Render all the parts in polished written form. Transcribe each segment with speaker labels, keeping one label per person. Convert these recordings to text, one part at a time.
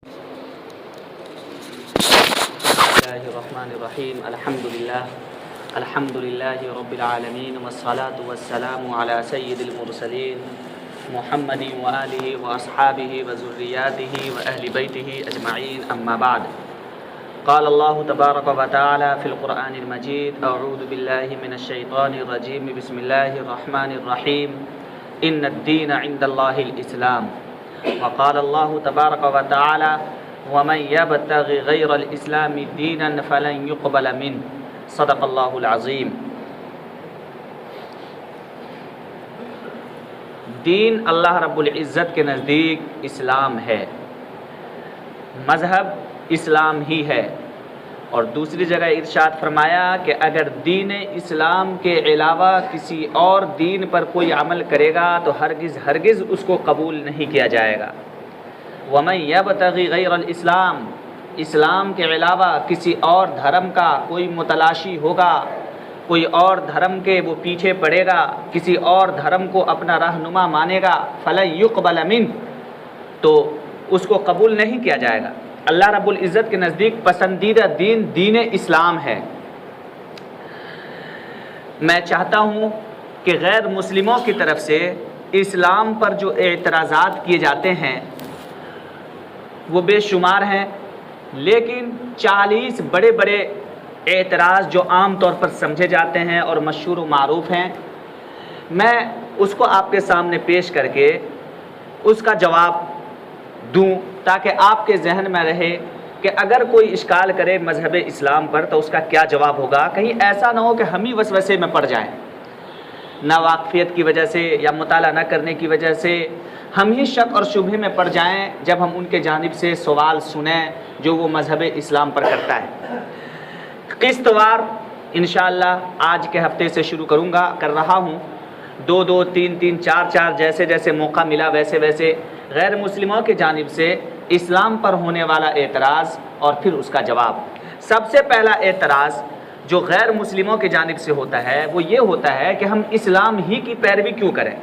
Speaker 1: بسم الله الرحمن الرحيم. الحمد لله رب العالمين والصلاة والسلام على سيد المرسلين محمد وآله وأصحابه وذرياته وأهل بيته أجمعين، أما بعد. قال الله تبارك وتعالى في القرآن المجيد: أعوذ بالله من الشيطان الرجيم، بسم الله الرحمن الرحيم، إن الدين عند الله الإسلام. وقال الله تبارك وتعالى: ومن يبتغ غير الإسلام دينا فلن يقبل منه. صدق اللہ العظیم. دین اللہ رب العزت کے نزدیک اسلام ہے، مذہب اسلام ہی ہے. اور دوسری جگہ ارشاد فرمایا کہ اگر دین اسلام کے علاوہ کسی اور دین پر کوئی عمل کرے گا تو ہرگز اس کو قبول نہیں کیا جائے گا. وَمَن يَبْتَغِ غَيْرَ الْإِسْلَامِ، اسلام کے علاوہ کسی اور دھرم کا کوئی متلاشی ہوگا، کوئی اور دھرم کے وہ پیچھے پڑے گا، کسی اور دھرم کو اپنا رہنما مانے گا، فَلَن يُقْبَلَ مِنْهُ، تو اس کو قبول نہیں کیا جائے گا. اللہ رب العزت کے نزدیک پسندیدہ دین اسلام ہے. میں چاہتا ہوں کہ غیر مسلموں کی طرف سے اسلام پر جو اعتراضات کیے جاتے ہیں وہ بے شمار ہیں، لیکن 40 بڑے بڑے اعتراض جو عام طور پر سمجھے جاتے ہیں اور مشہور و معروف ہیں، میں اس کو آپ کے سامنے پیش کر کے اس کا جواب دوں تاکہ آپ کے ذہن میں رہے کہ اگر کوئی اشکال کرے مذہب اسلام پر تو اس کا کیا جواب ہوگا. کہیں ایسا نہ ہو کہ ہم ہی وسوسے میں پڑ جائیں، نہ واقفیت کی وجہ سے یا مطالعہ نہ کرنے کی وجہ سے ہم ہی شک اور شبہے میں پڑ جائیں جب ہم ان کے جانب سے سوال سنیں جو وہ مذہب اسلام پر کرتا ہے. قسط وار انشاءاللہ آج کے ہفتے سے شروع کر رہا ہوں. 2 3 4 جیسے جیسے موقع ملا ویسے غیر مسلموں کی جانب سے اسلام پر ہونے والا اعتراض اور پھر اس کا جواب. سب سے پہلا اعتراض جو غیر مسلموں کی جانب سے ہوتا ہے وہ یہ ہوتا ہے کہ ہم اسلام ہی کی پیروی کیوں کریں،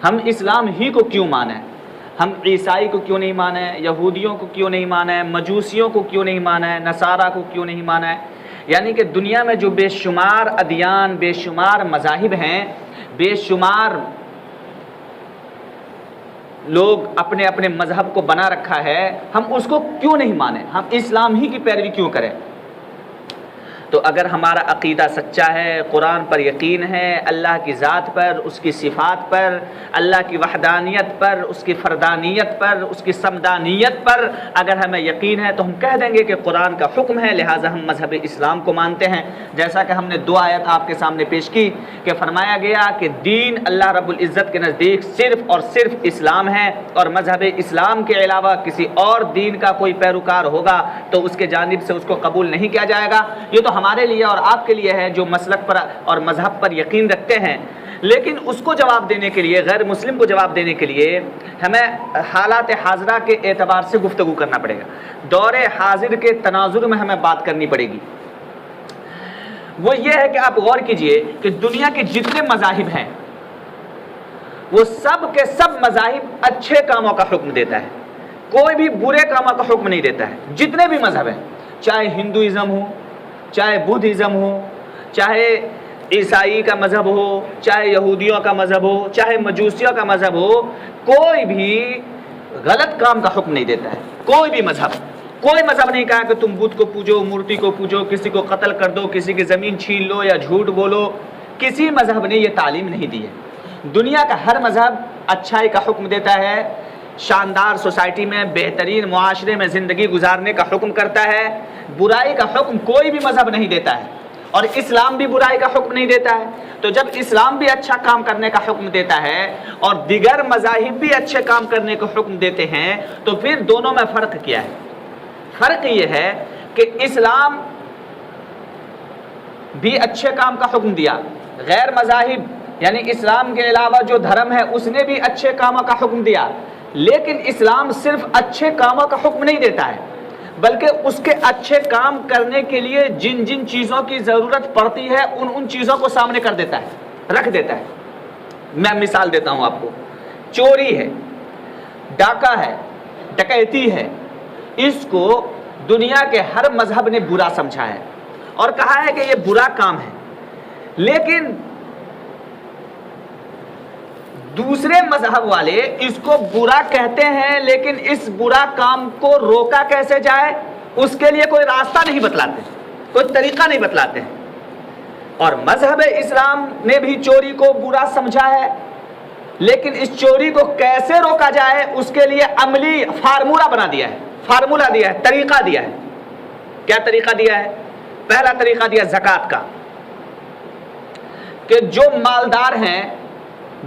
Speaker 1: ہم اسلام ہی کو کیوں مانیں، ہم عیسائی کو کیوں نہیں مانیں، یہودیوں کو کیوں نہیں مانیں، مجوسیوں کو کیوں نہیں مانیں، نصارہ کو کیوں نہیں مانیں. یعنی کہ دنیا میں جو بے شمار ادیان، بے شمار مذاہب ہیں، بے شمار لوگ اپنے اپنے مذہب کو بنا رکھا ہے، ہم اس کو کیوں نہیں مانیں، ہم اسلام ہی کی پیروی کیوں کریں. تو اگر ہمارا عقیدہ سچا ہے، قرآن پر یقین ہے، اللہ کی ذات پر، اس کی صفات پر، اللہ کی وحدانیت پر، اس کی فردانیت پر، اس کی صمدانیت پر اگر ہمیں یقین ہے تو ہم کہہ دیں گے کہ قرآن کا حکم ہے، لہٰذا ہم مذہب اسلام کو مانتے ہیں. جیسا کہ ہم نے 2 آیت آپ کے سامنے پیش کی کہ فرمایا گیا کہ دین اللہ رب العزت کے نزدیک صرف اور صرف اسلام ہے، اور مذہب اسلام کے علاوہ کسی اور دین کا کوئی پیروکار ہوگا تو اس کے جانب سے اس کو قبول نہیں کیا جائے گا. یہ تو ہمارے لیے اور آپ کے لیے ہے جو مسلک پر اور مذہب پر یقین رکھتے ہیں. لیکن اس کو جواب دینے کے لیے، غیر مسلم کو جواب دینے کے لیے ہمیں حالات حاضرہ کے اعتبار سے گفتگو کرنا پڑے گا. دور حاضر کے تناظر میں ہمیں بات کرنی پڑے گی. وہ یہ ہے کہ آپ غور کیجئے کہ دنیا کے جتنے مذاہب ہیں وہ سب کے سب مذاہب اچھے کاموں کا حکم دیتا ہے، کوئی بھی برے کاموں کا حکم نہیں دیتا ہے. جتنے بھی مذہب ہیں، چاہے ہندوازم ہو، چاہے بدھزم ہو، چاہے عیسائی کا مذہب ہو، چاہے یہودیوں کا مذہب ہو، چاہے مجوسیوں کا مذہب ہو، کوئی بھی غلط کام کا حکم نہیں دیتا ہے. کوئی بھی کوئی مذہب نہیں کہا کہ تم بدھ کو پوجو، مورتی کو پوجو، کسی کو قتل کر دو، کسی کی زمین چھین لو یا جھوٹ بولو. کسی مذہب نے یہ تعلیم نہیں دی ہے. دنیا کا ہر مذہب اچھائی کا حکم دیتا ہے، شاندار سوسائٹی میں، بہترین معاشرے میں زندگی گزارنے کا حکم کرتا ہے. برائی کا حکم کوئی بھی مذہب نہیں دیتا ہے، اور اسلام بھی برائی کا حکم نہیں دیتا ہے. تو جب اسلام بھی اچھا کام کرنے کا حکم دیتا ہے اور دیگر مذاہب بھی اچھے کام کرنے کا حکم دیتے ہیں تو پھر دونوں میں فرق کیا ہے؟ فرق یہ ہے کہ اسلام بھی اچھے کام کا حکم دیا، غیر مذاہب یعنی اسلام کے علاوہ جو دھرم ہے اس نے بھی اچھے کاموں کا حکم دیا. لیکن اسلام صرف اچھے کاموں کا حکم نہیں دیتا ہے، بلکہ اس کے اچھے کام کرنے کے لیے جن جن چیزوں کی ضرورت پڑتی ہے ان چیزوں کو سامنے کر دیتا ہے، رکھ دیتا ہے. میں مثال دیتا ہوں آپ کو. چوری ہے، ڈاکہ ہے، ڈکیتی ہے، اس کو دنیا کے ہر مذہب نے برا سمجھا ہے اور کہا ہے کہ یہ برا کام ہے، لیکن دوسرے مذہب والے اس کو برا کہتے ہیں، لیکن اس برا کام کو روکا کیسے جائے اس کے لیے کوئی راستہ نہیں بتلاتے، کوئی طریقہ نہیں بتلاتے ہیں۔ اور مذہب اسلام نے بھی چوری کو برا سمجھا ہے، لیکن اس چوری کو کیسے روکا جائے اس کے لیے عملی فارمولہ بنا دیا ہے، فارمولہ دیا ہے، طریقہ دیا ہے۔ کیا طریقہ دیا ہے؟ پہلا طریقہ دیا زکوٰۃ کا، کہ جو مالدار ہیں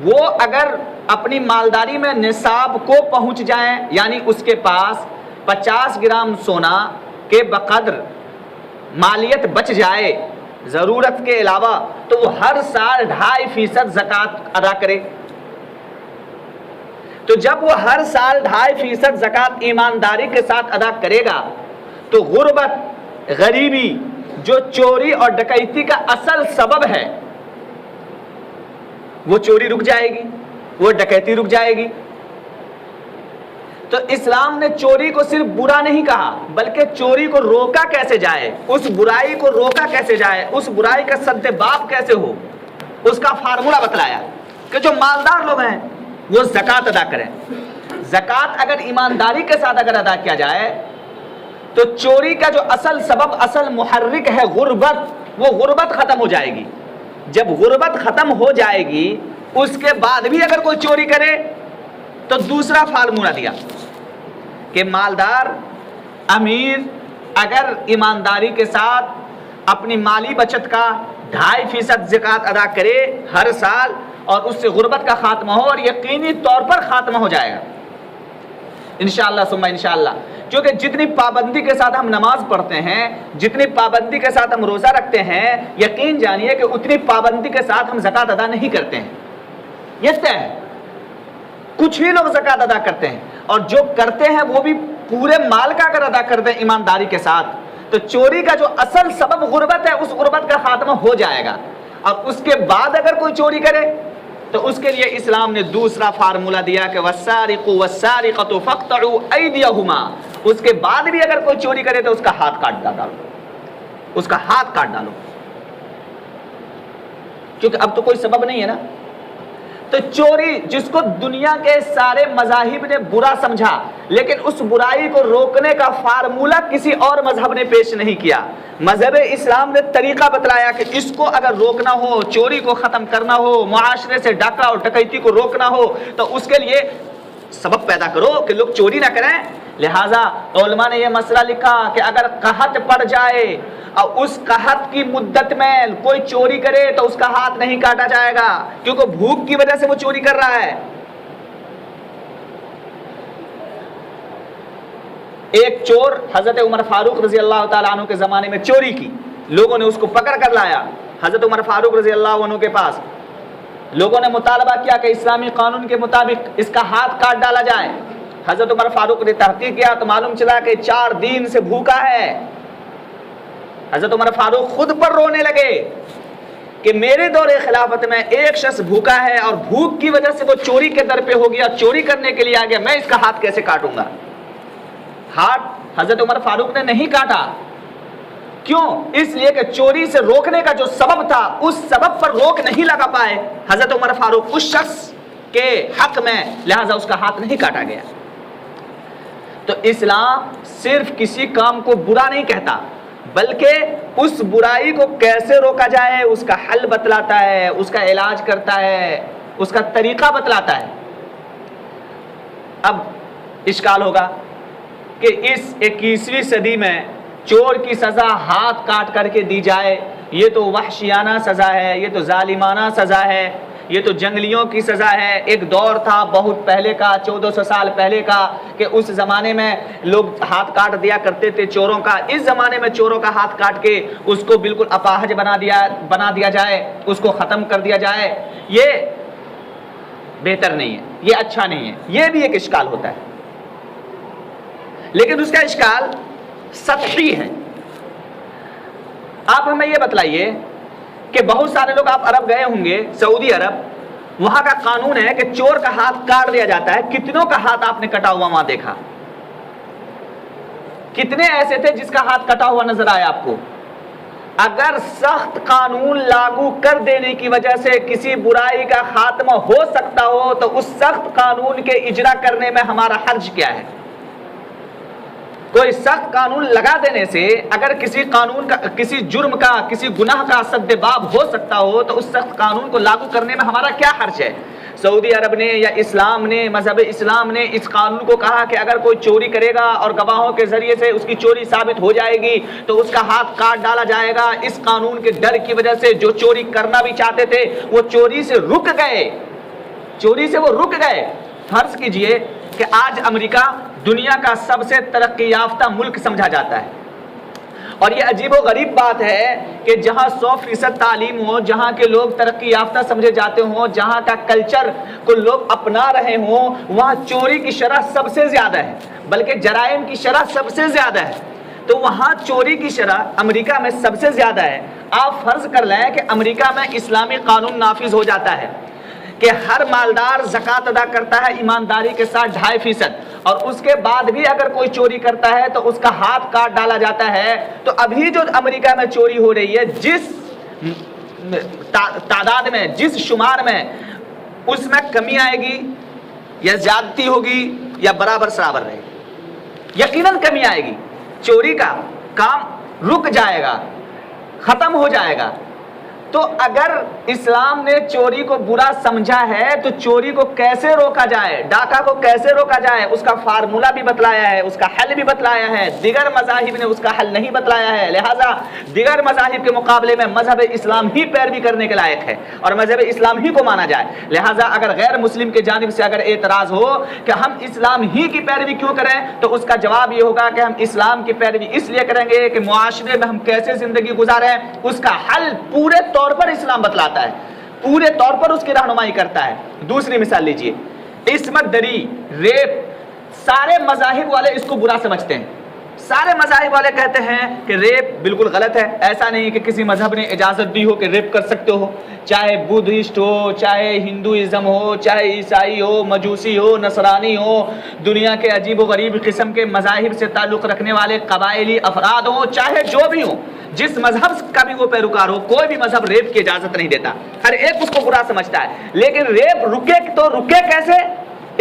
Speaker 1: وہ اگر اپنی مالداری میں نصاب کو پہنچ جائیں، یعنی اس کے پاس 50 گرام سونا کے بقدر مالیت بچ جائے ضرورت کے علاوہ، تو وہ ہر سال 2.5% زکوٰۃ ادا کرے۔ تو جب وہ ہر سال 2.5% زکوٰۃ ایمانداری کے ساتھ ادا کرے گا تو غربت، غریبی، جو چوری اور ڈکیتی کا اصل سبب ہے، وہ چوری رک جائے گی، وہ ڈکیتی رک جائے گی۔ تو اسلام نے چوری کو صرف برا نہیں کہا، بلکہ چوری کو روکا کیسے جائے، اس برائی کو روکا کیسے جائے، اس برائی کا سد باب کیسے ہو، اس کا فارمولہ بتلایا کہ جو مالدار لوگ ہیں وہ زکوٰۃ ادا کریں۔ زکوٰۃ اگر ایمانداری کے ساتھ اگر ادا کیا جائے تو چوری کا جو اصل سبب، اصل محرک ہے غربت، وہ غربت ختم ہو جائے گی۔ جب غربت ختم ہو جائے گی اس کے بعد بھی اگر کوئی چوری کرے تو دوسرا فارمولہ دیا کہ مالدار، امیر اگر ایمانداری کے ساتھ اپنی مالی بچت کا 2.5% زکوٰۃ ادا کرے ہر سال، اور اس سے غربت کا خاتمہ ہو، اور یقینی طور پر خاتمہ ہو جائے گا انشاءاللہ ثم انشاءاللہ۔ کیونکہ جتنی پابندی کے ساتھ ہم نماز پڑھتے ہیں، جتنی پابندی کے ساتھ ہم روزہ رکھتے ہیں، یقین جانیے کہ اتنی پابندی کے ساتھ ہم زکوٰۃ ادا نہیں کرتے ہیں، یہ طے ہے۔ کچھ ہی لوگ زکوٰۃ ادا کرتے ہیں، اور جو کرتے ہیں وہ بھی پورے مال کا اگر ادا کرتے ہیں ایمانداری کے ساتھ، تو چوری کا جو اصل سبب غربت ہے اس غربت کا خاتمہ ہو جائے گا۔ اور اس کے بعد اگر کوئی چوری کرے تو اس کے لیے اسلام نے دوسرا فارمولہ دیا کہ وَالسَّارِقُ وَالسَّارِقَةُ فَاقْطَعُوا أَيْدِيَهُمَا، اس کے بعد بھی اگر کوئی چوری کرے تو اس کا ہاتھ کاٹ ڈالو، اس کا ہاتھ کاٹ ڈالو، کیونکہ اب تو کوئی سبب نہیں ہے نا۔ تو چوری جس کو دنیا کے سارے مذاہب نے برا سمجھا، لیکن اس برائی کو روکنے کا فارمولہ کسی اور مذہب نے پیش نہیں کیا۔ مذہب اسلام نے طریقہ بتلایا کہ اس کو اگر روکنا ہو، چوری کو ختم کرنا ہو، معاشرے سے ڈاکہ اور ڈکیتی کو روکنا ہو، تو اس کے لیے سبب پیدا کرو کہ لوگ چوری نہ کریں۔ لہٰذا علماء نے یہ مسئلہ لکھا کہ اگر قحط پڑ جائے اور اس قحط کی مدت میں کوئی چوری کرے تو اس کا ہاتھ نہیں کاٹا جائے گا، کیونکہ بھوک کی وجہ سے وہ چوری کر رہا ہے۔ ایک چور حضرت عمر فاروق رضی اللہ تعالیٰ عنہ کے زمانے میں چوری کی، لوگوں نے اس کو پکڑ کر لایا حضرت عمر فاروق رضی اللہ عنہ کے پاس۔ لوگوں نے مطالبہ کیا کہ اسلامی قانون کے مطابق اس کا ہاتھ کاٹ ڈالا جائے۔ حضرت عمر فاروق نے تحقیق کیا تو معلوم چلا کہ 4 دن سے بھوکا ہے۔ حضرت عمر فاروق خود پر رونے لگے کہ میرے دور خلافت میں ایک شخص بھوکا ہے اور بھوک کی وجہ سے وہ چوری کے در پہ ہو گیا، چوری کرنے کے لیے آ گیا، میں اس کا ہاتھ کیسے کاٹوں گا؟ ہاتھ حضرت عمر فاروق نے نہیں کاٹا۔ کیوں؟ اس لیے کہ چوری سے روکنے کا جو سبب تھا اس سبب پر روک نہیں لگا پائے حضرت عمر فاروق اس شخص کے حق میں، لہذا اس کا ہاتھ نہیں کاٹا گیا۔ تو اسلام صرف کسی کام کو برا نہیں کہتا، بلکہ اس برائی کو کیسے روکا جائے اس کا حل بتلاتا ہے، اس کا علاج کرتا ہے، اس کا طریقہ بتلاتا ہے۔ اب اشکال ہوگا کہ اس 21ویں صدی میں چور کی سزا ہاتھ کاٹ کر کے دی جائے، یہ تو وحشیانہ سزا ہے، یہ تو ظالمانہ سزا ہے، یہ تو جنگلیوں کی سزا ہے۔ ایک دور تھا بہت پہلے کا، 1400 سال پہلے کا، کہ اس زمانے میں لوگ ہاتھ کاٹ دیا کرتے تھے چوروں کا۔ اس زمانے میں چوروں کا ہاتھ کاٹ کے اس کو بالکل اپاہج بنا دیا جائے، اس کو ختم کر دیا جائے، یہ بہتر نہیں ہے، یہ اچھا نہیں ہے۔ یہ بھی ایک اشکال ہوتا ہے، لیکن اس کا اشکال سطحی ہے۔ آپ ہمیں یہ بتلائیے کہ بہت سارے لوگ، آپ عرب گئے ہوں گے، سعودی عرب، وہاں کا قانون ہے کہ چور کا ہاتھ کاٹ دیا جاتا ہے۔ کتنوں کا ہاتھ آپ نے کٹا ہوا وہاں دیکھا؟ کتنے ایسے تھے جس کا ہاتھ کٹا ہوا نظر آیا آپ کو؟ اگر سخت قانون لاگو کر دینے کی وجہ سے کسی برائی کا خاتمہ ہو سکتا ہو تو اس سخت قانون کے اجرا کرنے میں ہمارا حرج کیا ہے؟ کوئی سخت قانون لگا دینے سے اگر کسی قانون کا، کسی جرم کا، کسی گناہ کا سد باب ہو سکتا ہو تو اس سخت قانون کو لاگو کرنے میں ہمارا کیا حرج ہے؟ سعودی عرب نے یا اسلام نے، مذہب اسلام نے اس قانون کو کہا کہ اگر کوئی چوری کرے گا اور گواہوں کے ذریعے سے اس کی چوری ثابت ہو جائے گی تو اس کا ہاتھ کاٹ ڈالا جائے گا۔ اس قانون کے ڈر کی وجہ سے جو چوری کرنا بھی چاہتے تھے وہ چوری سے رک گئے، چوری سے وہ رک گئے۔ فرض کیجئے کہ آج امریکہ دنیا کا سب سے ترقی یافتہ ملک سمجھا جاتا ہے، اور یہ عجیب و غریب بات ہے کہ جہاں 100% تعلیم ہو، جہاں کے لوگ ترقی یافتہ سمجھے جاتے ہوں، جہاں کا کلچر کو لوگ اپنا رہے ہوں، وہاں چوری کی شرح سب سے زیادہ ہے، بلکہ جرائم کی شرح سب سے زیادہ ہے۔ تو وہاں چوری کی شرح امریکہ میں سب سے زیادہ ہے۔ آپ فرض کر لیں کہ امریکہ میں اسلامی قانون نافذ ہو جاتا ہے کہ ہر مالدار زکوٰۃ ادا کرتا ہے ایمانداری کے ساتھ 2.5%، اور اس کے بعد بھی اگر کوئی چوری کرتا ہے تو اس کا ہاتھ کاٹ ڈالا جاتا ہے، تو ابھی جو امریکہ میں چوری ہو رہی ہے، جس تعداد میں، جس شمار میں، اس میں کمی آئے گی یا زیادتی ہوگی یا برابر سرابر رہے گی؟ یقیناً کمی آئے گی۔ چوری کا کام رک جائے گا، ختم ہو جائے گا۔ تو اگر اسلام نے چوری کو برا سمجھا ہے تو چوری کو کیسے روکا جائے، ڈاکہ کو کیسے روکا جائے، اس کا فارمولہ بھی بتلایا ہے، اس کا حل بھی بتلایا ہے۔ دیگر مذاہب نے اس کا حل نہیں بتلایا ہے، لہٰذا دیگر مذاہب کے مقابلے میں مذہب اسلام ہی پیروی کرنے کے لائق ہے اور مذہب اسلام ہی کو مانا جائے۔ لہٰذا اگر غیر مسلم کی جانب سے اگر اعتراض ہو کہ ہم اسلام ہی کی پیروی کیوں کریں، تو اس کا جواب یہ ہوگا کہ ہم اسلام کی پیروی اس لیے کریں گے کہ معاشرے میں ہم کیسے زندگی گزاریں، اس کا حل پورے طور پر اسلام بتلاتا ہے، پورے طور پر اس کی رہنمائی کرتا ہے۔ دوسری مثال لیجئے، عصمت دری، ریپ، سارے مذاہب والے اس کو برا سمجھتے ہیں۔ سارے مذاہب والے کہتے ہیں کہ ریپ بالکل غلط ہے، ایسا نہیں کہ کسی مذہب نے اجازت دی ہو کہ ریپ کر سکتے ہو، چاہے بدھسٹ ہو، چاہے ہندوازم ہو، چاہے عیسائی ہو، مجوسی ہو، نصرانی ہو، دنیا کے عجیب و غریب قسم کے مذاہب سے تعلق رکھنے والے قبائلی افراد ہوں، چاہے جو بھی ہوں، جس مذہب کا بھی وہ پیروکار ہو، کوئی بھی مذہب ریپ کی اجازت نہیں دیتا، ہر ایک اس کو برا سمجھتا ہے۔ لیکن ریپ رکے تو رکے کیسے،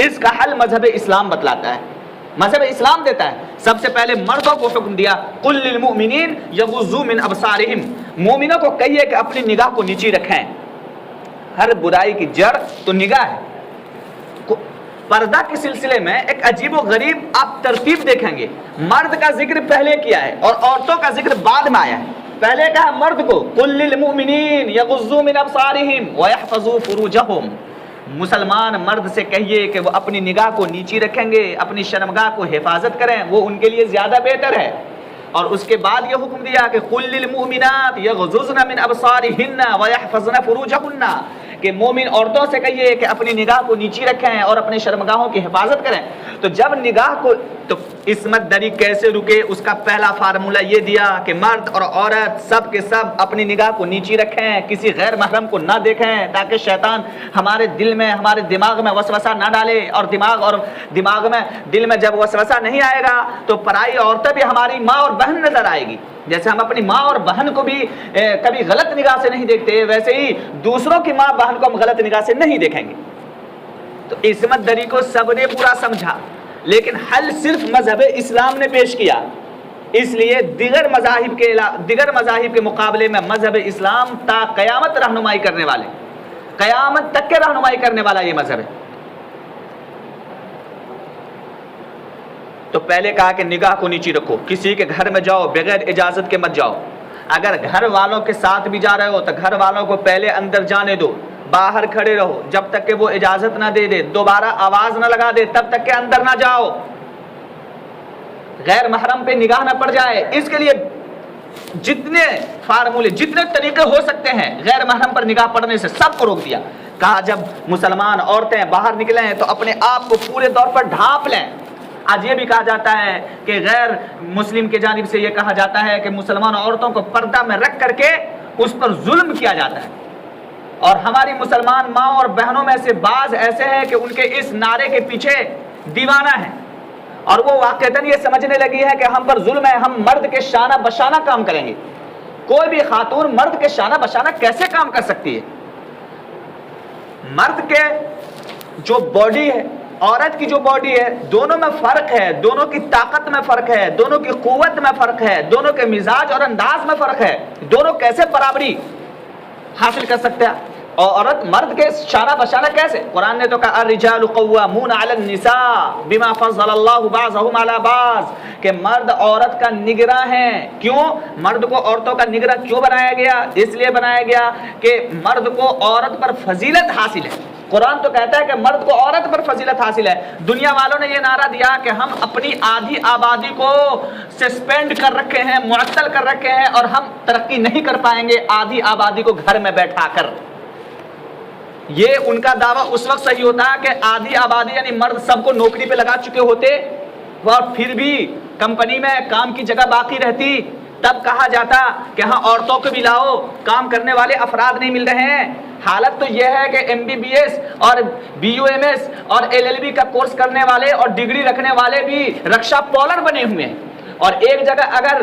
Speaker 1: اس کا حل مذہب اسلام بتلاتا ہے، مذہب اسلام دیتا ہے۔ سب سے پہلے مردوں کو حکم دیا، قل للمؤمنین یغضوا من ابصارہم، مومنوں کو کہیے کہ اپنی نگاہ کو نیچی رکھیں۔ ہر برائی کی جڑ تو نگاہ ہے۔ پردہ کے سلسلے میں ایک عجیب و غریب آپ ترتیب دیکھیں گے، مرد کا ذکر پہلے کیا ہے اور عورتوں کا ذکر بعد میں آیا ہے۔ پہلے کہا مرد کو، قل للمؤمنین یغضوا من ابصارہم ویحفظوا فروجہم، مسلمان مرد سے کہیے کہ وہ اپنی نگاہ کو نیچی رکھیں گے، اپنی شرمگاہ کو حفاظت کریں، وہ ان کے لیے زیادہ بہتر ہے۔ اور اس کے بعد یہ حکم دیا کہ قل للمؤمنات یغضضن من ابصارہن ویحفظن فروجہن، کہ مومن عورتوں سے کہیے کہ اپنی نگاہ کو نیچی رکھیں اور اپنے شرمگاہوں کی حفاظت کریں۔ تو جب نگاہ کو، تو عصمت دری کیسے رکے، اس کا پہلا فارمولہ یہ دیا کہ مرد اور عورت سب کے سب اپنی نگاہ کو نیچی رکھیں، کسی غیر محرم کو نہ دیکھیں، تاکہ شیطان ہمارے دل میں، ہمارے دماغ میں وسوسہ نہ ڈالے، اور دماغ میں دل میں جب وسوسہ نہیں آئے گا تو پرائی عورتیں بھی ہماری ماں اور بہن نظر آئے گی۔ جیسے ہم اپنی ماں اور بہن کو بھی کبھی غلط نگاہ سے نہیں دیکھتے، ویسے ہی دوسروں کی ماں بہن کو ہم غلط نگاہ سے نہیں دیکھیں گے۔ تو عصمت دری کو سب نے برا سمجھا، لیکن حل صرف مذہب اسلام نے پیش کیا، اس لیے دیگر مذاہب کے مقابلے میں مذہب اسلام تا قیامت رہنمائی کرنے والے، قیامت تک کے رہنمائی کرنے والا یہ مذہب ہے۔ تو پہلے کہا کہ نگاہ کو نیچی رکھو، کسی کے گھر میں جاؤ بغیر اجازت کے مت جاؤ، اگر گھر والوں کے ساتھ بھی جا رہے ہو تو گھر والوں کو پہلے اندر جانے دو، باہر کھڑے رہو جب تک کہ وہ اجازت نہ دے دے، دوبارہ آواز نہ لگا دے تب تک کہ اندر نہ جاؤ، غیر محرم پہ نگاہ نہ پڑ جائے۔ اس کے لیے جتنے فارمولے، جتنے طریقے ہو سکتے ہیں غیر محرم پر نگاہ پڑنے سے، سب کو روک دیا۔ کہا جب مسلمان عورتیں باہر نکلیں تو اپنے آپ کو پورے طور پر ڈھانپ لیں۔ آج یہ بھی کہا جاتا ہے کہ غیر مسلم کی جانب سے یہ کہا جاتا ہے کہ مسلمان عورتوں کو پردہ میں رکھ کر کے اس پر ظلم کیا جاتا ہے، اور ہماری مسلمان ماں اور بہنوں میں سے بعض ایسے ہیں کہ ان کے اس نعرے کے پیچھے دیوانہ ہیں، اور وہ واقعتاً یہ سمجھنے لگی ہے کہ ہم پر ظلم ہے، ہم مرد کے شانہ بشانہ کام کریں گے۔ کوئی بھی خاتون مرد کے شانہ بشانہ کیسے کام کر سکتی ہے؟ مرد کے جو باڈی ہے، عورت کی جو باڈی ہے، دونوں میں فرق ہے، دونوں کی طاقت میں فرق ہے، دونوں کی قوت میں فرق ہے، دونوں کے مزاج اور انداز میں فرق ہے۔ دونوں کیسے برابری حاصل کر سکتے ہیں؟ اور عورت مرد کے شانہ بشانہ کیسے؟ قرآن نے تو کہا الرجال قوامون علی النساء بما فضل اللہ بعضهم علی بعض، کہ مرد عورت کا نگراں ہیں۔ کیوں مرد کو عورتوں کا نگراں کیوں بنایا گیا؟ اس لیے بنایا گیا کہ مرد کو عورت پر فضیلت حاصل ہے۔ قرآن تو کہتا ہے کہ مرد کو عورت پر فضیلت حاصل ہے۔ دنیا والوں نے یہ نعرہ دیا کہ ہم اپنی آدھی آبادی کو سسپینڈ کر رکھے ہیں، معطل کر رکھے ہیں، اور ہم ترقی نہیں کر پائیں گے آدھی آبادی کو گھر میں بیٹھا کر۔ یہ ان کا دعویٰ اس وقت صحیح ہوتا ہے کہ آدھی آبادی یعنی مرد سب کو نوکری پہ لگا چکے ہوتے اور پھر بھی کمپنی میں کام کی جگہ باقی رہتی، تب کہا جاتا کہ ہاں عورتوں کو بھی لاؤ، کام کرنے والے افراد نہیں مل رہے ہیں۔ حالت تو یہ ہے کہ MBBS اور BUMS اور LLB کا کورس کرنے والے اور ڈگری رکھنے والے بھی رکشا پولر بنے ہوئے ہیں، اور ایک جگہ اگر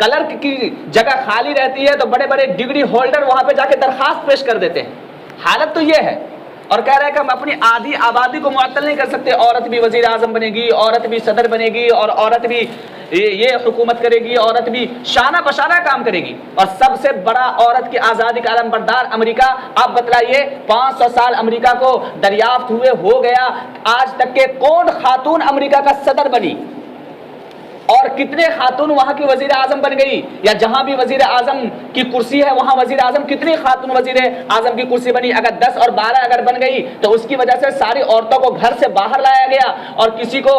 Speaker 1: کلرک کی جگہ خالی رہتی ہے تو بڑے بڑے ڈگری ہولڈر وہاں پہ جا کے درخواست پیش کر دیتے ہیں۔ حالت تو یہ ہے، اور کہہ رہے ہیں کہ ہم اپنی آدھی آبادی کو معطل نہیں کر سکتے۔ عورت بھی وزیر اعظم بنے گی، عورت بھی صدر بنے گی، اور عورت بھی یہ حکومت کرے گی، عورت بھی شانہ بشانہ کام کرے گی۔ اور سب سے بڑا عورت کی آزادی کا علم بردار امریکہ، آپ بتلائیے 500 سال امریکہ کو دریافت ہوئے ہو گیا، آج تک کے کون خاتون امریکہ کا صدر بنی؟ اور کتنے خاتون وہاں کی وزیر اعظم بن گئی؟ یا جہاں بھی وزیر اعظم کی کرسی ہے وہاں وزیر اعظم کتنی خاتون وزیر اعظم کی کرسی بنی؟ اگر 10 اور 12 اگر بن گئی تو اس کی وجہ سے ساری عورتوں کو گھر سے باہر لایا گیا، اور کسی کو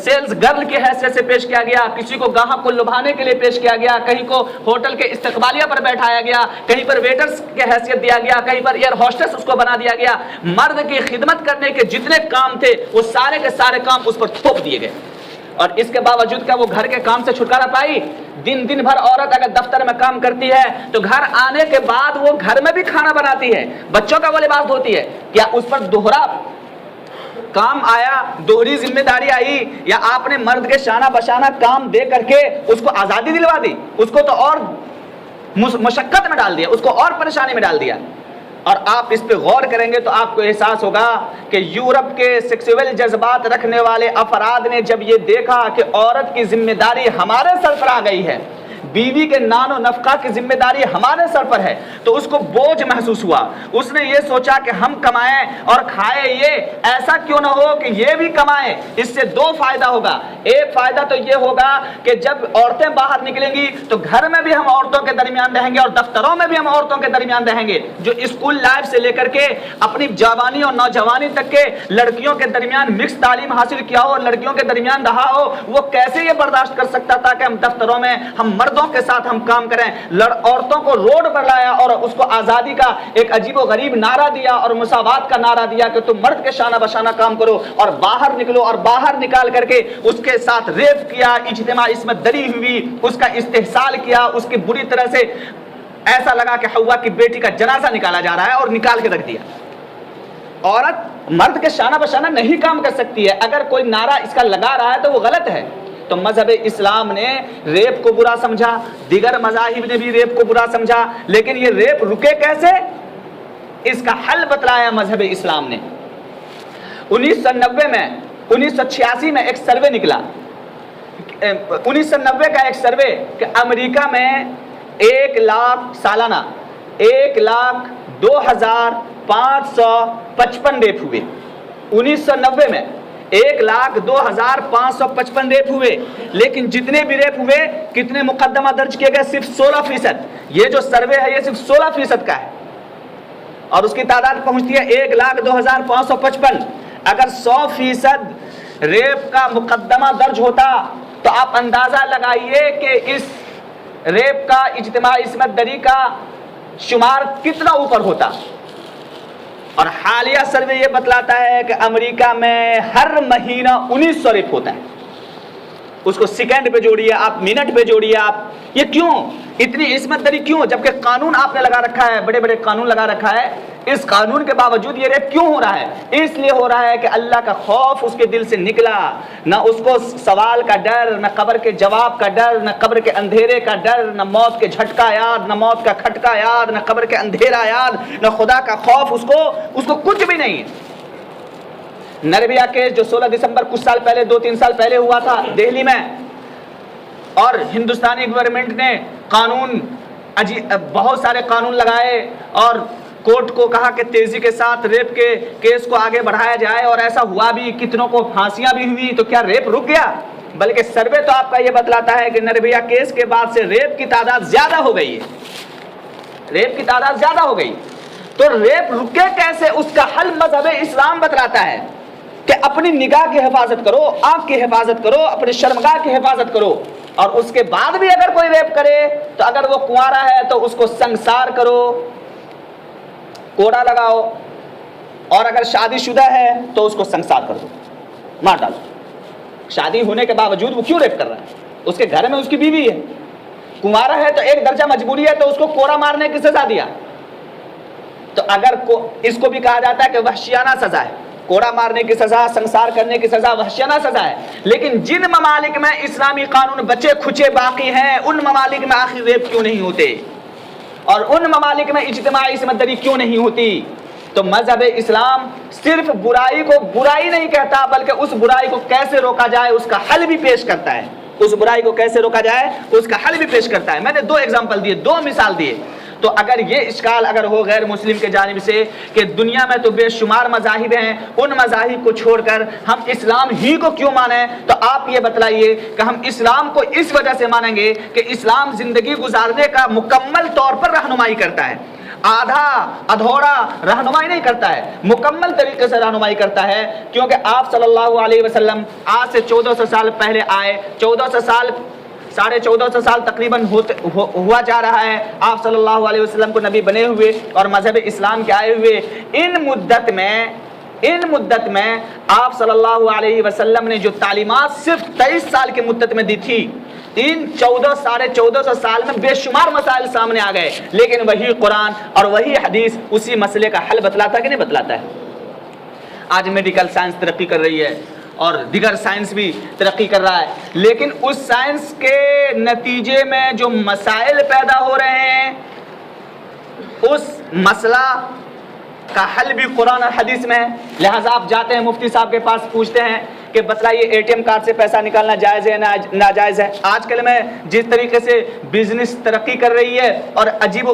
Speaker 1: سیلز گرل کی حیثیت سے پیش کیا گیا، کسی کو گاہک کو لبھانے کے لیے پیش کیا گیا، کہیں کو ہوٹل کے استقبالیہ پر بیٹھایا گیا، کہیں پر ویٹرز کی حیثیت دیا گیا، کہیں پر ایئر ہوسٹس اس کو بنا دیا گیا۔ مرد کی خدمت کرنے کے جتنے کام تھے وہ سارے کے سارے کام اس پر تھوپ دیے گئے، اور اس کے باوجود کیا وہ گھر کے کام سے چھٹکارا پائی؟ دن بھر عورت اگر دفتر میں کام کرتی ہے تو گھر آنے کے بعد وہ گھر میں بھی کھانا بناتی ہے، بچوں کا وہ لباس دھوتی ہے، کیا اس پر دوہرا کام آیا، دوہری ذمہ داری آئی، یا آپ نے مرد کے شانہ بشانہ کام دے کر کے اس کو آزادی دلوا دی؟ اس کو تو اور مشقت میں ڈال دیا، اس کو اور پریشانی میں ڈال دیا۔ اور آپ اس پہ غور کریں گے تو آپ کو احساس ہوگا کہ یورپ کے سیکسول جذبات رکھنے والے افراد نے جب یہ دیکھا کہ عورت کی ذمہ داری ہمارے سر پر آ گئی ہے، بیوی کے نان و نفقہ کی ذمہ داری ہمارے سر پر ہے، تو اس کو بوجھ محسوس ہوا۔ اس نے یہ سوچا کہ ہم کمائیں اور کھائیں، یہ ایسا کیوں نہ ہو کہ یہ بھی کمائیں۔ اس سے دو فائدہ ہوگا، ایک فائدہ تو یہ ہوگا کہ جب عورتیں باہر نکلیں گی تو گھر میں بھی ہم عورتوں کے درمیان رہیں گے اور دفتروں میں بھی ہم عورتوں کے درمیان رہیں گے۔ جو اسکول لائف سے لے کر کے اپنی جوانی اور نوجوانی تک کے لڑکیوں کے درمیان مکس تعلیم حاصل کیا ہو اور لڑکیوں کے درمیان رہا ہو، وہ کیسے یہ برداشت کر سکتا تھا کہ ہم دفتروں میں ہم مردوں کے ساتھ ہم کام کریں؟ عورتوں کو روڈ پر لایا اور اس کو آزادی کا ایک عجیب و غریب نعرہ دیا اور مساوات کا نعرہ دیا کہ تم مرد کے شانہ بشانہ کام کرو اور باہر نکلو، اور باہر نکال کر کے اس کے ساتھ ریپ کیا، اجتماع اس میں دری ہوئی، اس کا استحصال کیا، اس کی بری طرح سے ایسا لگا کہ حوا کی بیٹی کا جنازہ نکالا جا رہا ہے اور نکال کے رکھ دیا۔ عورت مرد کے شانہ بشانہ نہیں کام کر سکتی ہے، اگر کوئی نعرہ اس کا لگا رہا ہے تو وہ غلط ہے۔ تو مذہب اسلام نے ریپ کو برا سمجھا، دیگر مذاہب نے بھی ریپ کو برا سمجھا، لیکن یہ ریپ رکے کیسے؟ اس کا حل بتلایا مذہب اسلام نے۔ 1990 میں 1986 میں ایک سروے نکلا، 1990 کا ایک سروے کہ امریکہ میں 1 لاکھ سالانہ 1,02,555 ریپ ہوئے۔ 1990 میں 1,02,555 ریپ ہوئے، لیکن جتنے بھی ریپ ہوئے کتنے مقدمہ درج کیے گئے؟ صرف 16%۔ یہ جو سروے ہے یہ صرف 16% کا ہے، اور اس کی تعداد پہنچتی ہے 1,02,555۔ اگر 100% ریپ کا مقدمہ درج ہوتا تو آپ اندازہ لگائیے کہ اس ریپ کا اجتماعی عصمت دری کا شمار کتنا اوپر ہوتا۔ اور حالیہ سروے یہ بتلاتا ہے کہ امریکہ میں ہر مہینہ 1900 ریپ ہوتا ہے۔ اس کو سیکنڈ پہ جوڑیے آپ، منٹ پہ جوڑیے آپ، یہ کیوں اتنی عصمت دری کیوں؟ جبکہ قانون آپ نے لگا رکھا ہے، بڑے بڑے قانون لگا رکھا ہے اس قانون کے باوجود یہ ریپ کیوں ہو رہا ہے؟ اس لیے ہو رہا ہے کہ اللہ کا خوف اس کے دل سے نکلا، نہ اس کو سوال کا ڈر، نہ قبر کے جواب کا ڈر، نہ قبر کے اندھیرے کا ڈر، نہ موت کے جھٹکا یاد، نہ موت کا کھٹکا یاد، نہ قبر کے اندھیرا یاد، نہ خدا کا خوف، اس کو کچھ بھی نہیں۔ نربھیا کیس جو 16 دسمبر کچھ سال پہلے 2-3 سال پہلے ہوا تھا دہلی میں، اور ہندوستانی گورنمنٹ نے قانون بہت سارے قانون لگائے اور کورٹ کو کہا کہ تیزی کے ساتھ ریپ کے کیس کو آگے بڑھایا جائے، اور ایسا ہوا بھی، کتنوں کو پھانسیاں بھی ہوئی۔ تو کیا ریپ رک گیا؟ بلکہ سروے تو آپ کا یہ بتلاتا ہے کہ نربھیا کیس کے بعد سے ریپ کی تعداد زیادہ ہو گئی ہے، ریپ کی تعداد زیادہ ہو گئی۔ تو ریپ رکے کیسے؟ اس کا حل مذہب اسلام بتلاتا ہے کہ اپنی نگاہ کی حفاظت کرو، آنکھ کی حفاظت کرو، اپنی شرمگاہ کی حفاظت کرو، اور اس کے بعد بھی اگر کوئی ریپ کرے تو اگر وہ کنوارا ہے تو اس کو سنسار کرو، کوڑا لگاؤ، اور اگر شادی شدہ ہے تو اس کو سنسار کر دو، مار ڈالو۔ شادی ہونے کے باوجود وہ کیوں ریپ کر رہا ہے؟ اس کے گھر میں اس کی بیوی ہے، کنوارا ہے تو ایک درجہ مجبوری ہے تو اس کو کوڑا مارنے کی سزا دیا۔ تو اگر اس کو بھی کہا جاتا ہے کہ وحشیانہ سزا ہے، کوڑا مارنے کی سزا، سنسار کرنے کی سزا وحشیانہ سزا ہے۔ لیکن جن ممالک میں اسلامی قانون بچے کھچے باقی ہیں، ان ممالک میں آخر ریپ کیوں نہیں ہوتے؟ اور ان ممالک میں اجتماعی عصمت دری کیوں نہیں ہوتی؟ تو مذہب اسلام صرف برائی کو برائی نہیں کہتا، بلکہ اس برائی کو کیسے روکا جائے اس کا حل بھی پیش کرتا ہے۔ اس برائی کو کیسے روکا جائے اس کا حل بھی پیش کرتا ہے۔ میں نے 2 ایگزامپل دیے، 2 مثال دیے۔ تو اگر یہ اشکال اگر ہو غیر مسلم کے جانب سے کہ دنیا میں تو بے شمار مذاہب ہیں، ان مذاہب کو چھوڑ کر ہم اسلام ہی کو کیوں مانیں، تو آپ یہ بتلائیے کہ ہم اسلام کو اس وجہ سے مانیں گے کہ اسلام زندگی گزارنے کا مکمل طور پر رہنمائی کرتا ہے، آدھا ادھورا رہنمائی نہیں کرتا ہے، مکمل طریقے سے رہنمائی کرتا ہے۔ کیونکہ آپ صلی اللہ علیہ وسلم آج سے 1400 سال پہلے آئے، 1450 سال تقریباً ہوا جا رہا ہے آپ صلی اللہ علیہ وسلم کو نبی بنے ہوئے اور مذہب اسلام کے آئے ہوئے۔ ان مدت میں آپ صلی اللہ علیہ وسلم نے جو تعلیمات صرف 23 سال کی مدت میں دی تھی، ان 1400 سال میں بے شمار مسائل سامنے آ گئے، لیکن وہی قرآن اور وہی حدیث اسی مسئلے کا حل بتلاتا ہے کہ نہیں بتلاتا ہے؟ آج میڈیکل سائنس ترقی کر رہی ہے اور دیگر سائنس بھی ترقی کر رہا ہے، لیکن اس سائنس کے نتیجے میں جو مسائل پیدا ہو رہے ہیں، اس مسئلہ کا حل بھی قرآن اور حدیث میں ہے۔ لہٰذا آپ جاتے ہیں مفتی صاحب کے پاس، پوچھتے ہیں کہ بتلائیے ATM کارڈ سے پیسہ نکالنا جائز ہے ناجائز ہے؟ آج کل میں جس طریقے سے بزنس ترقی کر رہی ہے اور عجیب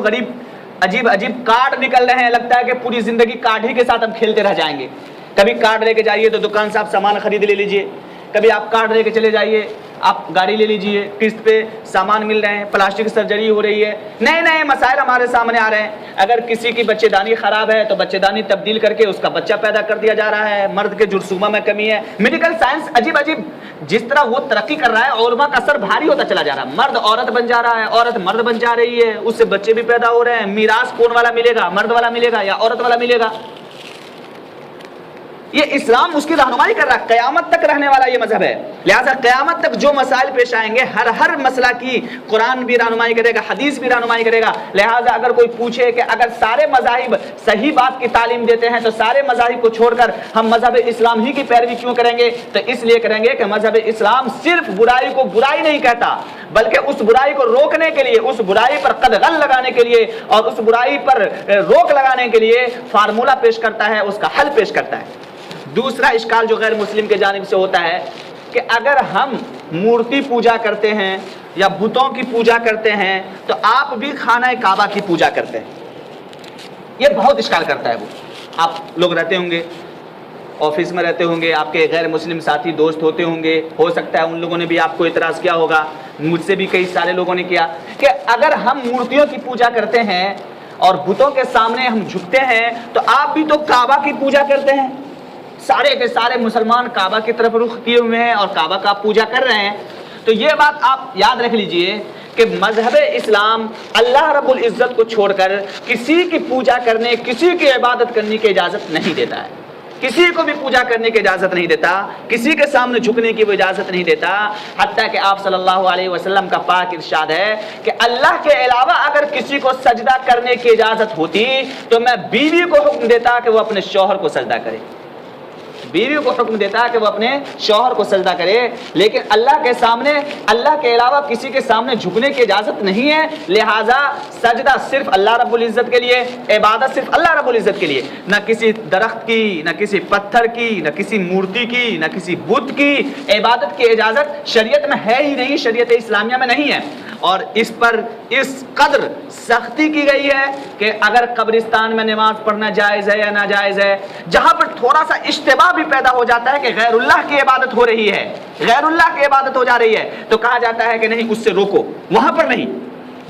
Speaker 1: کارڈ نکل رہے ہیں، لگتا ہے کہ پوری زندگی کارڈ ہی کے ساتھ ہم کھیلتے رہ جائیں گے۔ کبھی کارڈ لے کے جائیے تو دکان سے آپ سامان خرید لے لیجئے، کبھی آپ کارڈ لے کے چلے جائیے، آپ گاڑی لے لیجئے، قسط پہ سامان مل رہے ہیں، پلاسٹک سرجری ہو رہی ہے، نئے مسائل ہمارے سامنے آ رہے ہیں۔ اگر کسی کی بچے دانی خراب ہے تو بچے دانی تبدیل کر کے اس کا بچہ پیدا کر دیا جا رہا ہے، مرد کے جرثومہ میں کمی ہے۔ میڈیکل سائنس عجیب جس طرح وہ ترقی کر رہا ہے، علماء کا سر بھاری ہوتا چلا جا رہا ہے، مرد عورت بن جا رہا ہے، عورت مرد بن جا رہی ہے، اس سے بچے بھی پیدا ہو رہے ہیں۔ میراث کون والا ملے گا، مرد والا ملے گا یا عورت والا ملے گا؟ یہ اسلام اس کی رہنمائی کر رہا ہے، قیامت تک رہنے والا یہ مذہب ہے۔ لہٰذا قیامت تک جو مسائل پیش آئیں گے، ہر مسئلہ کی قرآن بھی رہنمائی کرے گا، حدیث بھی رہنمائی کرے گا۔ لہٰذا اگر کوئی پوچھے کہ اگر سارے مذاہب صحیح بات کی تعلیم دیتے ہیں تو سارے مذاہب کو چھوڑ کر ہم مذہب اسلام ہی کی پیروی کیوں کریں گے؟ تو اس لیے کریں گے کہ مذہب اسلام صرف برائی کو برائی نہیں کہتا، بلکہ اس برائی کو روکنے کے لیے، اس برائی پر قدغن لگانے کے لیے اور اس برائی پر روک لگانے کے لیے فارمولہ پیش کرتا ہے، اس کا حل پیش کرتا ہے۔ دوسرا اشکال جو غیر مسلم کے جانب سے ہوتا ہے کہ اگر ہم مورتی پوجا کرتے ہیں یا بتوں کی پوجا کرتے ہیں تو آپ بھی خانہ کعبہ کی پوجا کرتے ہیں۔ یہ بہت اشکال کرتا ہے۔ وہ آپ لوگ رہتے ہوں گے، آفس میں رہتے ہوں گے، آپ کے غیر مسلم ساتھی دوست ہوتے ہوں گے، ہو سکتا ہے ان لوگوں نے بھی آپ کو اعتراض کیا ہوگا، مجھ سے بھی کئی سارے لوگوں نے کیا کہ اگر ہم مورتیوں کی پوجا کرتے ہیں اور بتوں کے سامنے ہم جھکتے ہیں تو آپ بھی تو کعبہ کی پوجا کرتے ہیں۔ سارے کے سارے مسلمان کعبہ کی طرف رخ کیے ہوئے ہیں اور کعبہ کا پوجا کر رہے ہیں۔ تو یہ بات آپ یاد رکھ لیجئے کہ مذہب اسلام اللہ رب العزت کو چھوڑ کر کسی کی پوجا کرنے، کسی کی عبادت کرنے کی اجازت نہیں دیتا ہے۔ کسی کو بھی پوجا کرنے کی اجازت نہیں دیتا، کسی کے سامنے جھکنے کی وہ اجازت نہیں دیتا، حتیٰ کہ آپ صلی اللہ علیہ وسلم کا پاک ارشاد ہے کہ اللہ کے علاوہ اگر کسی کو سجدہ کرنے کی اجازت ہوتی تو میں بیوی کو حکم دیتا کہ وہ اپنے شوہر کو سجدہ کرے، بیوی کو حکم دیتا کہ وہ اپنے شوہر کو سجدہ کرے، لیکن اللہ کے سامنے، اللہ کے علاوہ کسی کے سامنے جھکنے کی اجازت نہیں ہے، لہٰذا سجدہ صرف اللہ رب العزت کے لیے، عبادت صرف اللہ رب العزت کے لیے، نہ کسی درخت کی، نہ کسی پتھر کی، نہ کسی مورتی کی، نہ کسی بت کی عبادت کی اجازت شریعت میں ہے ہی نہیں، شریعت اسلامیہ میں نہیں ہے۔ اور اس پر اس قدر سختی کی گئی ہے کہ اگر قبرستان میں نماز پڑھنا جائز ہے یا ناجائز ہے، جہاں پر تھوڑا سا اشتباہ بھی پیدا ہو جاتا ہے کہ غیر اللہ کی عبادت ہو رہی ہے، غیر اللہ کی عبادت ہو جا رہی ہے، تو کہا جاتا ہے کہ نہیں، اس سے روکو، وہاں پر نہیں،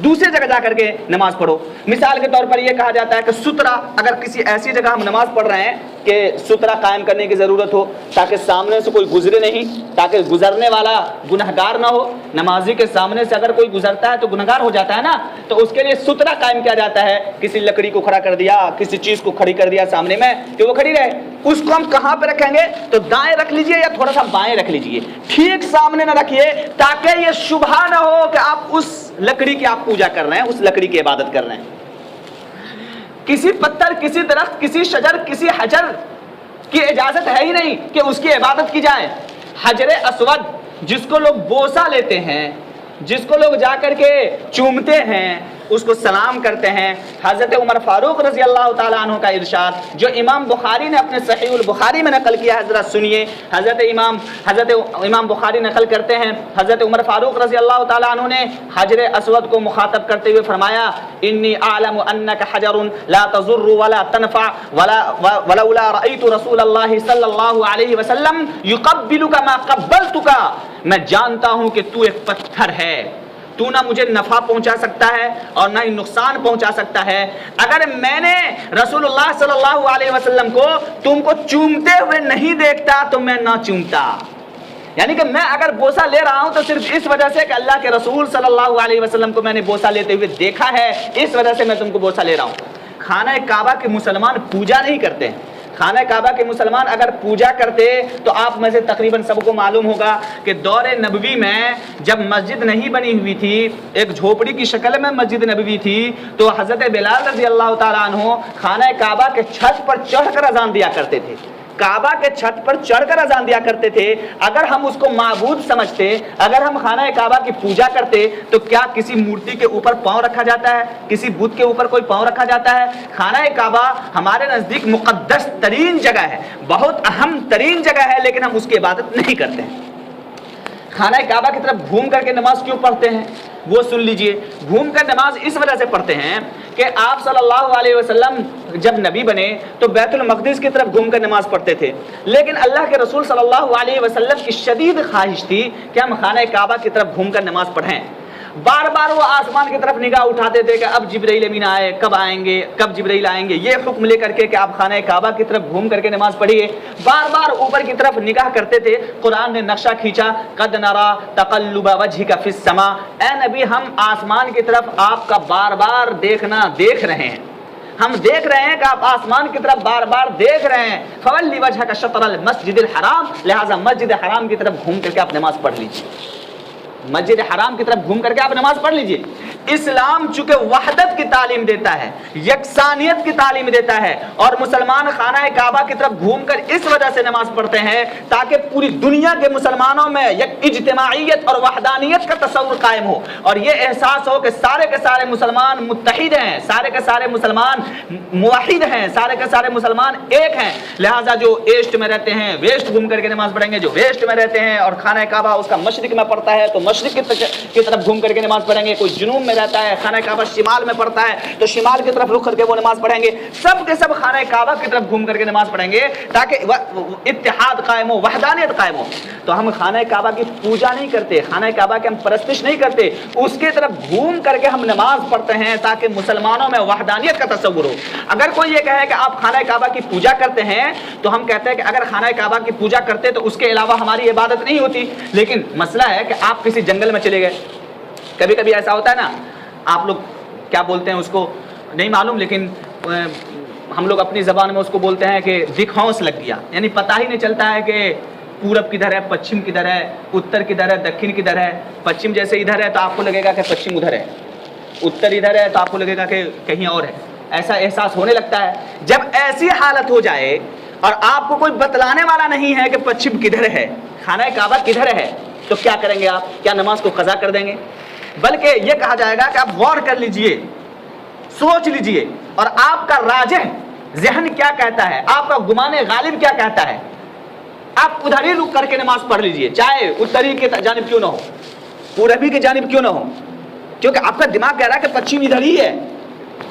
Speaker 1: دوسری جگہ جا کر کے نماز پڑھو۔ مثال کے طور پر یہ کہا جاتا ہے کہ سترہ، اگر کسی ایسی جگہ ہم نماز پڑھ رہے ہیں کہ سترہ قائم کرنے کی ضرورت ہو تاکہ سامنے سے کوئی گزرے نہیں، تاکہ گزرنے والا گنہگار نہ ہو، نمازی کے سامنے سے اگر کوئی گزرتا ہے تو گنہگار ہو جاتا ہے نا، تو اس کے لیے سترہ قائم کیا جاتا ہے، کسی لکڑی کو کھڑا کر دیا، کسی چیز کو کھڑی کر دیا سامنے میں کہ وہ کھڑی رہے۔ اس کو ہم کہاں پہ رکھیں گے؟ تو دائیں رکھ لیجئے یا تھوڑا سا بائیں رکھ لیجئے، ٹھیک سامنے نہ رکھیے تاکہ یہ شبہ نہ ہو کہ آپ اس لکڑی کی آپ پوجا کر رہے ہیں، اس لکڑی کی عبادت کر رہے ہیں۔ کسی پتھر، کسی درخت، کسی شجر، کسی حجر کی اجازت ہے ہی نہیں کہ اس کی عبادت کی جائے۔ حجر اسود جس کو لوگ بوسہ لیتے ہیں، جس کو لوگ جا کر کے چومتے ہیں، اس کو سلام کرتے ہیں، حضرت عمر فاروق رضی اللہ تعالیٰ عنہ کا ارشاد جو امام بخاری نے اپنے صحیح البخاری میں نقل کیا ہے، ذرا سنیے۔ حضرت امام بخاری نقل کرتے ہیں، حضرت عمر فاروق رضی اللہ تعالیٰ عنہ نے حجر اسود کو مخاطب کرتے ہوئے فرمایا، انی اعلم انک حجر لا تضر ولا تنفع ولولا رأیت رسول اللہ صلی اللہ علیہ وسلم یقبلک ما قبلتک، میں جانتا ہوں کہ تو ایک پتھر ہے، تو نہ مجھے نفع پہنچا سکتا ہے اور نہ ہی نقصان پہنچا سکتا ہے، اگر میں نے رسول اللہ صلی اللہ علیہ وسلم کو تم کو چومتے ہوئے نہیں دیکھتا تو میں نہ چومتا۔ یعنی کہ میں اگر بوسہ لے رہا ہوں تو صرف اس وجہ سے کہ اللہ کے رسول صلی اللہ علیہ وسلم کو میں نے بوسہ لیتے ہوئے دیکھا ہے، اس وجہ سے میں تم کو بوسہ لے رہا ہوں۔ خانہ کعبہ کے مسلمان پوجا نہیں کرتے ہیں، خانہ کعبہ کے مسلمان اگر پوجا کرتے تو آپ میں سے تقریباً سب کو معلوم ہوگا کہ دور نبوی میں جب مسجد نہیں بنی ہوئی تھی، ایک جھوپڑی کی شکل میں مسجد نبوی تھی، تو حضرت بلال رضی اللہ تعالیٰ عنہ خانہ کعبہ کے چھت پر چڑھ کر اذان دیا کرتے تھے، کعبہ کے چھت پر چڑھ کر اذان دیا کرتے تھے۔ اگر ہم اس کو معبود سمجھتے، اگر ہم خانہ کعبہ کی پوجا کرتے تو کیا کسی مورتی کے اوپر پاؤں رکھا جاتا ہے؟ کسی بت کے اوپر کوئی پاؤں رکھا جاتا ہے؟ خانہ کعبہ ہمارے نزدیک مقدس ترین جگہ ہے، بہت اہم ترین جگہ ہے، لیکن ہم اس کی عبادت نہیں کرتے ہیں۔ خانہ کعبہ کی طرف گھوم کر کے نماز کیوں پڑھتے ہیں وہ سن لیجئے۔ گھوم کر نماز اس وجہ سے پڑھتے ہیں کہ آپ صلی اللہ علیہ وسلم جب نبی بنے تو بیت المقدس کی طرف گھوم کر نماز پڑھتے تھے، لیکن اللہ کے رسول صلی اللہ علیہ وسلم کی شدید خواہش تھی کہ ہم خانہ کعبہ کی طرف گھوم کر نماز پڑھیں۔ بار بار وہ آسمان کی طرف نگاہ اٹھاتے تھے کہ اب جبرائیل امین آئے، کب آئیں گے، کب جبرائیل آئیں گے، یہ حکم لے کر کے کہ آپ خانہ کعبہ کی طرف گھوم کر کے نماز پڑھیے۔ بار بار اوپر کی طرف نگاہ کرتے تھے۔ قرآن نے نقشہ کھینچا، قد نرا تقلب وجهک فی السماء، اے نبی ہم آسمان کی طرف آپ کا بار بار دیکھنا دیکھ رہے ہیں، ہم دیکھ رہے ہیں کہ آپ آسمان کی طرف بار بار دیکھ رہے ہیں۔ فولی وجهک شطر المسجد الحرام، لہذا مسجد حرام کی طرف گھوم کر کے آپ نماز پڑھ لیجیے، مسجد حرام کی طرف گھوم کر کے آپ نماز پڑھ لیجئے۔ اسلام چونکہ وحدت کی تعلیم دیتا ہے، یکسانیت کی تعلیم دیتا ہے، اور مسلمان خانہ کعبہ کی طرف گھوم کر اس وجہ سے نماز پڑھتے ہیں تاکہ پوری دنیا کے مسلمانوں میں یک اجتماعیت اور وحدانیت کا تصور قائم ہو، اور یہ احساس ہو کہ سارے کے سارے مسلمان متحد ہیں، سارے کے سارے مسلمان موحد ہیں، سارے کے سارے مسلمان ایک ہیں۔ لہٰذا جو ایسٹ میں رہتے ہیں ویسٹ گھوم کر کے نماز پڑھیں گے، جو ویسٹ میں رہتے ہیں اور خانہ کعبہ اس کا مشرق میں پڑتا ہے تو مشرق کی طرف گھوم کر کے نماز پڑھیں گے، کوئی جنوب میں رہتا ہے خانہ کعبہ شمال میں پڑتا ہے تو شمال کی طرف رخ کر کے وہ نماز پڑھیں گے، سب کے سب خانہ کعبہ کی طرف گھوم کر کے نماز پڑھیں گے تاکہ اتحاد قائم ہو، وحدانیت قائم ہو۔ تو ہم خانہ کعبہ کی پوجا نہیں کرتے، خانہ کعبہ کی ہم پرستش نہیں کرتے، اس کی طرف گھوم کر کے ہم نماز پڑھتے ہیں تاکہ مسلمانوں میں وحدانیت کا تصور ہو۔ اگر کوئی یہ کہے کہ آپ خانہ کعبہ کی پوجا کرتے ہیں تو ہم کہتے ہیں کہ اگر خانہ کعبہ کی پوجا کرتے تو اس کے علاوہ ہماری عبادت نہیں ہوتی، لیکن مسئلہ ہے کہ آپ کسی جنگل میں چلے گئے، کبھی کبھی ایسا ہوتا ہے نا، آپ لوگ کیا بولتے ہیں اس کو نہیں معلوم، لیکن ہم لوگ اپنی زبان میں اس کو بولتے ہیں کہ دکھاؤس لگ گیا، یعنی پتہ ہی نہیں چلتا ہے کہ پورب کدھر ہے، پچھم کدھر ہے، اتر کدھر ہے، دکھن کدھر ہے۔ پچھم جیسے ادھر ہے تو آپ کو لگے گا کہ پچھم ادھر ہے، اتر ادھر ہے تو آپ کو لگے گا کہ کہیں اور ہے، ایسا احساس ہونے لگتا ہے۔ جب ایسی حالت ہو جائے اور آپ کو کوئی بتلانے والا نہیں ہے کہ پچھم کدھر ہے، خانہ کعبہ کدھر ہے، تو کیا کریں گے آپ؟ کیا نماز کو قضا کر دیں گے؟ بلکہ یہ کہا جائے گا کہ آپ غور کر لیجئے، سوچ لیجئے، اور آپ کا راجح ذہن کیا کہتا ہے، آپ کا گمان غالب کیا کہتا ہے، آپ ادھر ہی رک کر کے نماز پڑھ لیجئے، چاہے اتری کی جانب کیوں نہ ہو، پوربی کی جانب کیوں نہ ہو، کیونکہ آپ کا دماغ کہہ رہا ہے کہ پچھم ادھر ہی ہے۔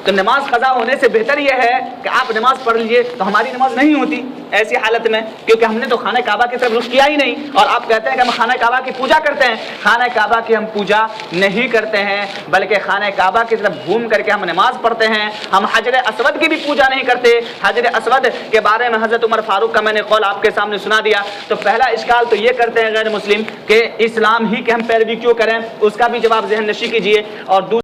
Speaker 1: تو نماز قضا ہونے سے بہتر یہ ہے کہ آپ نماز پڑھ لیجئے، تو ہماری نماز نہیں ہوتی ایسی حالت میں، کیونکہ ہم نے تو خانہ کعبہ کی طرف رخ کیا ہی نہیں، اور آپ کہتے ہیں کہ ہم خانہ کعبہ کی پوجا کرتے ہیں۔ خانہ کعبہ کی ہم پوجا نہیں کرتے ہیں، بلکہ خانہ کعبہ کی طرف گھوم کر کے ہم نماز پڑھتے ہیں۔ ہم حجر اسود کی بھی پوجا نہیں کرتے۔ حجر اسود کے بارے میں حضرت عمر فاروق کا میں نے قول آپ کے سامنے سنا دیا۔ تو پہلا اشکال تو یہ کرتے ہیں غیر مسلم کہ اسلام ہی کے ہم پیروی کیوں کریں، اس کا بھی جواب ذہن نشی کیجئے، اور